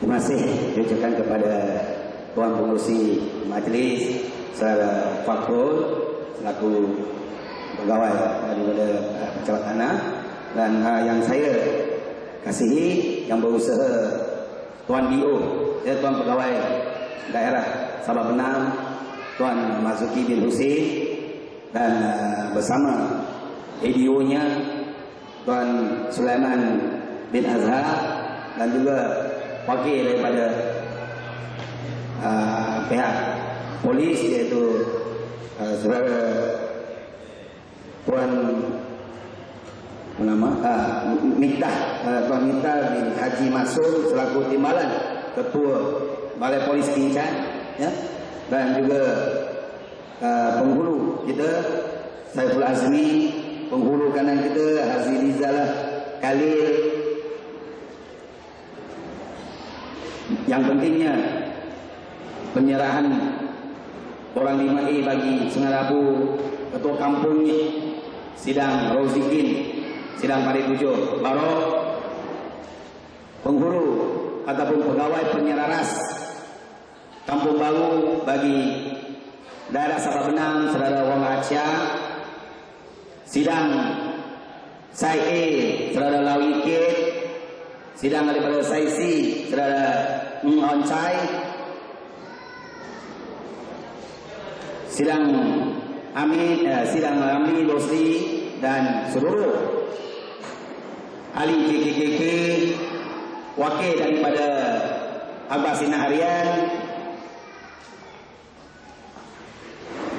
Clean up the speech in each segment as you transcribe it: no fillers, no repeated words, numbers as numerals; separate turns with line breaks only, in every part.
Terima kasih diucapkan kepada Tuan Pengerusi Majlis Saudara Fakhrul selaku pegawai daripada pejabat tanah, dan yang saya kasihi yang berusaha Tuan DO, Tuan Pegawai Daerah Sabah Benam, Tuan Marzuki bin Husin, dan bersama ADO-nya Tuan Sulaiman bin Azhar, dan juga wakil daripada pihak polis iaitu saudara Tuan Tuan Miftah bin Haji Masum selaku timbalan Ketua Balai Polis Kinchan, ya, dan juga penghulu kita Saiful Azmi, penghulu kanan kita Haji Rizalah Khalil. Yang pentingnya penyerahan orang 5A bagi Sungai Labu, ketua kampungnya Sidang Rozikin, Sidang Parit 7 Barok, penghulu ataupun pegawai penyeraras Kampung Baru bagi daerah Sabah Benam, saudara Wong Acia, Sidang Sai A, saudara Lawi Kit, sidang daripada Sai C, saudara On Chai, sidang Ramli Losli, dan seluruh ahli KKKK, wakil daripada Abbasina Harian,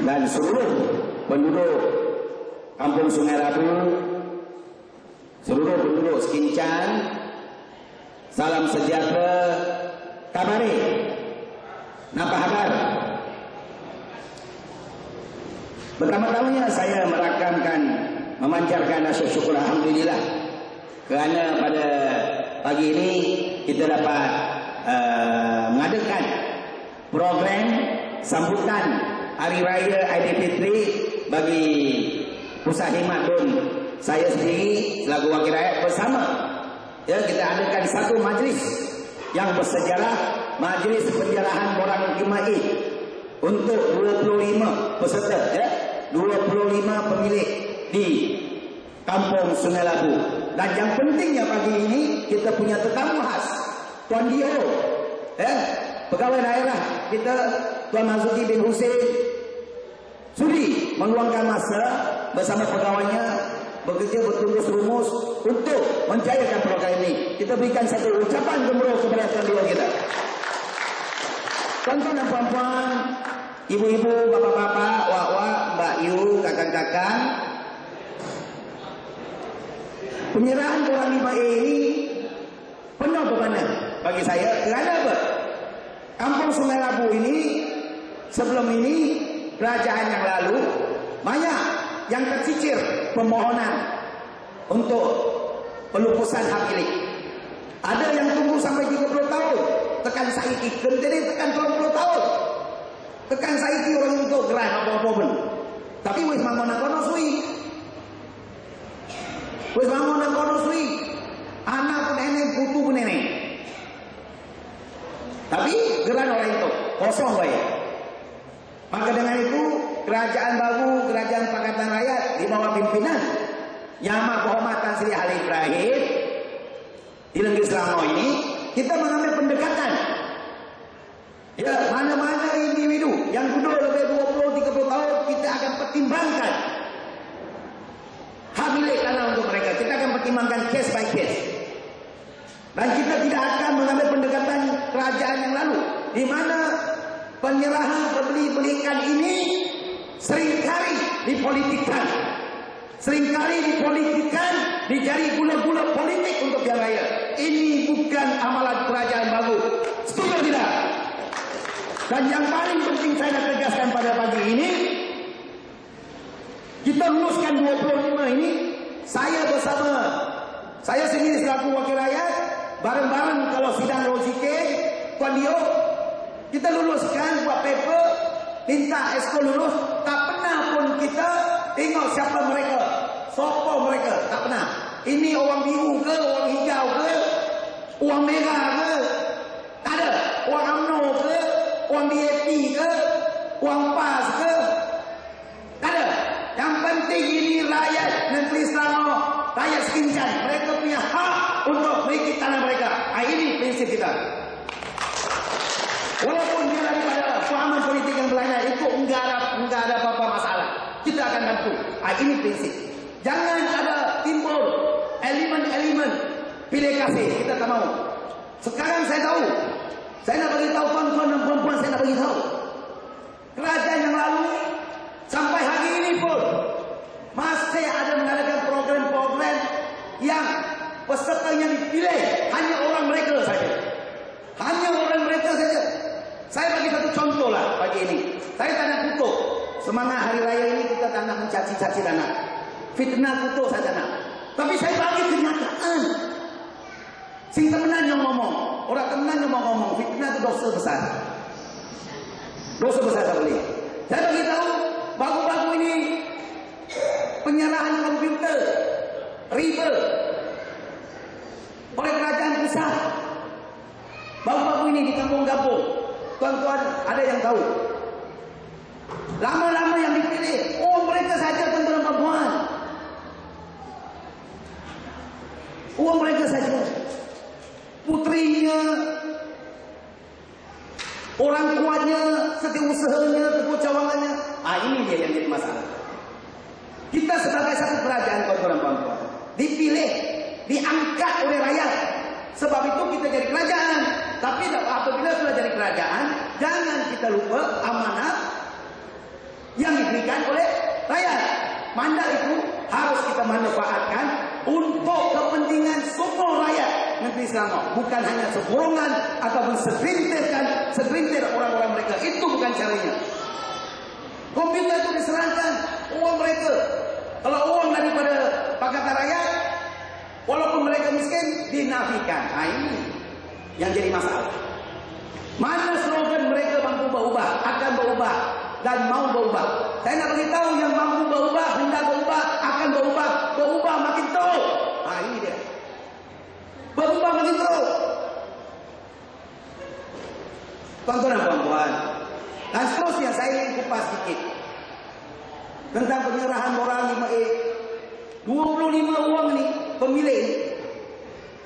dan seluruh penduduk Kampung Sungai Labu, seluruh penduduk Sekinchan, salam sejahtera, kabare, napa kabar? Pertama-tamanya saya memancarkan rasa syukur alhamdulillah kerana pada pagi ini kita dapat mengadakan program sambutan Hari Raya Aidilfitri bagi Pusat Khidmat Dun saya sendiri selaku wakil rakyat bersama. Ya, kita adakan satu majlis yang bersejarah, majlis penyerahan borang Kima'i untuk 25 peserta, ya, 25 pemilik di Kampung Sungai Labu. Dan yang pentingnya pagi ini kita punya tetamu khas, Tuan Dio, ya, pegawai daerah kita Tuan Marzuki bin Husin sudi meluangkan masa bersama pegawainya bekerja bertunggus rumus untuk menjayakan program ini. Kita berikan satu ucapan gemuruh kepada Tuan Dio kita. Tuan-tuan dan puan-puan, ibu-ibu, bapak-bapak, wak-wak, mbak Yu, kakang-kakang, penyerahan borang 5A ini penuh bebanan bagi saya. Kerana apa? Kampung Sungai Labu ini sebelum ini kerajaan yang lalu banyak yang tercicir permohonan untuk pelupusan hak milik. Ada yang tunggu sampai 30 tahun. Tekan saiki kentene tekan 20 tahun. Tekan saiki orang untuk geran apa-apa pun. Tapi wis manggon nang kono suwi. Wis manggon nang kono suwi. Anak pun nenek, putu pun nenek. Tapi geran orang itu kosong bae. Maka dengan itu kerajaan baru, kerajaan Pakatan Rakyat di bawah pimpinan Yang Amat Kehormatan Sri Halil Ibrahim di Negeri Selangor ini, kita mengambil pendekatan. Ya, mana-mana individu yang duduk lebih 20-30 tahun, kita akan pertimbangkan hak milik tanah untuk mereka. Kita akan pertimbangkan case by case. Dan kita tidak akan mengambil pendekatan kerajaan yang lalu, di mana penyerahan pembeli-belikan ini seringkali dipolitikkan. Seringkali dipolitikkan, dicari gula-gula politik untuk yang raya. Ini bukan amalan kerajaan baru. Setuju tidak? Dan yang paling penting saya nak tegaskan pada pagi ini, kita luluskan 25 ini, saya bersama, saya sendiri selaku wakil rakyat, bareng-bareng kalau sidang Rozike, Tuan Dio, kita luluskan buat paper, minta esko lulus, tak pernah pun kita tengok siapa mereka, sopo mereka, tak pernah. Ini orang biru ke, orang hijau ke, orang merah ke, Incan. Mereka punya hak untuk memiliki tanah mereka. Ini prinsip kita. Walaupun dia daripada fahaman politik yang berlainan, itu enggak ada apa-apa masalah. Kita akan bantu. Ini prinsip. Jangan ada timbul elemen-elemen pilih kasih. Kita tak mau. Sekarang saya tahu. Saya nak bagi tahu tuan-tuan dan puan-puan, saya nak bagi tahu. Kerajaan yang lalu sampai hari ini pun masih ada mengadakan program-program yang pesertanya dipilih hanya orang mereka saja. Hanya orang mereka saja. Saya bagi satu contoh lah pagi ini. Saya tak nak kutuk. Semangat hari raya ini kita tak nak mencaci-caci dan nak fitnah kutuk saya tak nak. Tapi saya bagi kenyataan. Sing temenan yang ngomong. Orang temenan yang mau ngomong. Fitnah itu dosa besar. Dosa besar tak boleh. Saya bagi tahu baru-baru ini penyerahan komputer riba oleh kerajaan pusat. Baru-baru ini di kampung-kampung. Tuan-tuan ada yang tahu. Lama-lama yang dipilih, oh mereka saja tuan-tuan dan puan. Oh mereka saja. Putrinya, orang tuanya, setiausahanya, teguh cawangannya. Ini dia yang jadi masalah. Kita sebagai satu kerajaan tuan-tuan dan puan, dipilih, diangkat oleh rakyat. Sebab itu kita jadi kerajaan. Tapi apabila sudah jadi kerajaan, jangan kita lupa amanat yang diberikan oleh rakyat. Mandat itu harus kita manfaatkan untuk kepentingan semua rakyat negeri Selangor. Bukan hanya sebolongan ataupun segelintir orang-orang mereka. Itu bukan caranya. Komputer itu diserahkan uang mereka. Kalau uang daripada pakatan rakyat, walaupun mereka miskin, dinafikan. Ini yang jadi masalah. Mana slogan mereka mampu berubah, akan berubah dan mau berubah. Saya nak beritahu yang mampu berubah, hendak berubah, akan berubah makin teruk. Ini dia. Berubah makin teruk. Tuan-tuan dan puan-puan, dan seterusnya saya ingin kupas sedikit tentang penyerahan moral 5E. 25 uang ni pemilih.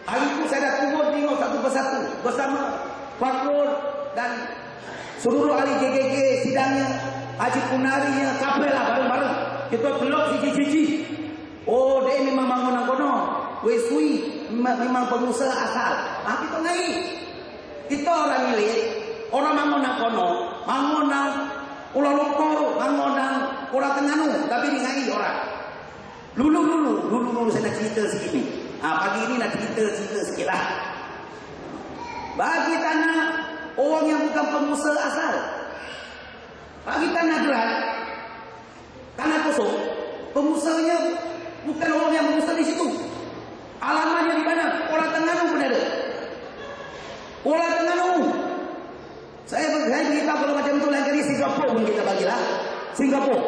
Hari itu saya dah kubur tengok satu persatu bersama Fakrul dan seluruh ahli JGG sidangnya, Haji Kunarinya, kapel lah bareng-bareng. Kita telok siji-siji. Oh, dia memang bangunan kono. Wesui memang pengusaha asal. Kita ngai. Kita orang milik, orang bangunan kono, bangunan Kuala Lumpur, bangunan Kuala Terengganu, tapi di ngai orang. Dulu saya nak cerita sikit ni. Pagi ini nak cerita sikit lah. Bagi tanah orang yang bukan pengusaha asal, bagi tanah gerak, tanah kosong, pengusahanya bukan orang yang pengusaha di situ. Alamatnya di mana? Kuala Terengganu pun ada. Kuala Terengganu. Saya beritahu kalau macam tu lain kali Singapura pun kita bagilah. Singapura.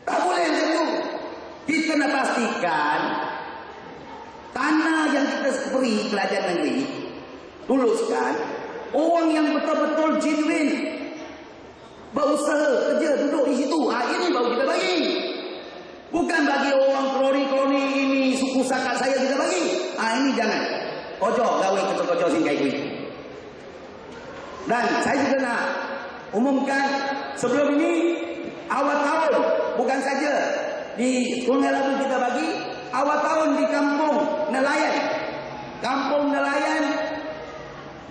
Tak boleh yang itu. Kita nak pastikan tanah yang kita beri kerajaan negeri, luluskan orang yang betul-betul genuine berusaha kerja duduk di situ. Ini baru kita bagi. Bukan bagi orang koloni-koloni ini suku sakat saya kita bagi. Ini jangan. Ojo gawe kocok-kocok singkai kuih. Dan saya juga nak umumkan sebelum ini awal tahun bukan saja di Sungai Labu kita bagi, awal tahun di Kampung Nelayan. Kampung Nelayan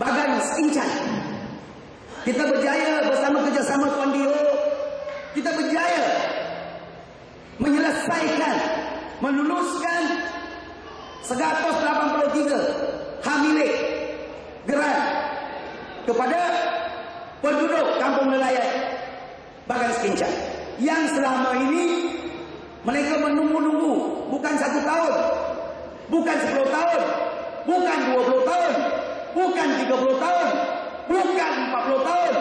Bagan Incan. Kita berjaya bersama kerjasama Tuan Dio. Kita berjaya menyelesaikan, meluluskan 183 hak milik geran kepada penduduk Kampung Nelayan Bagan Incan. Yang selama ini mereka menunggu-nunggu bukan 1 tahun, bukan 10 tahun, bukan 20 tahun, bukan 30 tahun, bukan 40 tahun,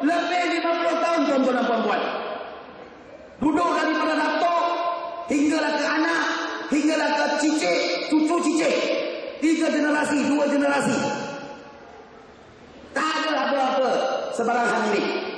lebih 50 tahun tuan-tuan dan puan-puan. Duduk daripada datuk hinggalah ke anak, hinggalah ke cicit, cucu cicit. 3 generasi, 2 generasi. Tak ada apa-apa sebarang hal ini.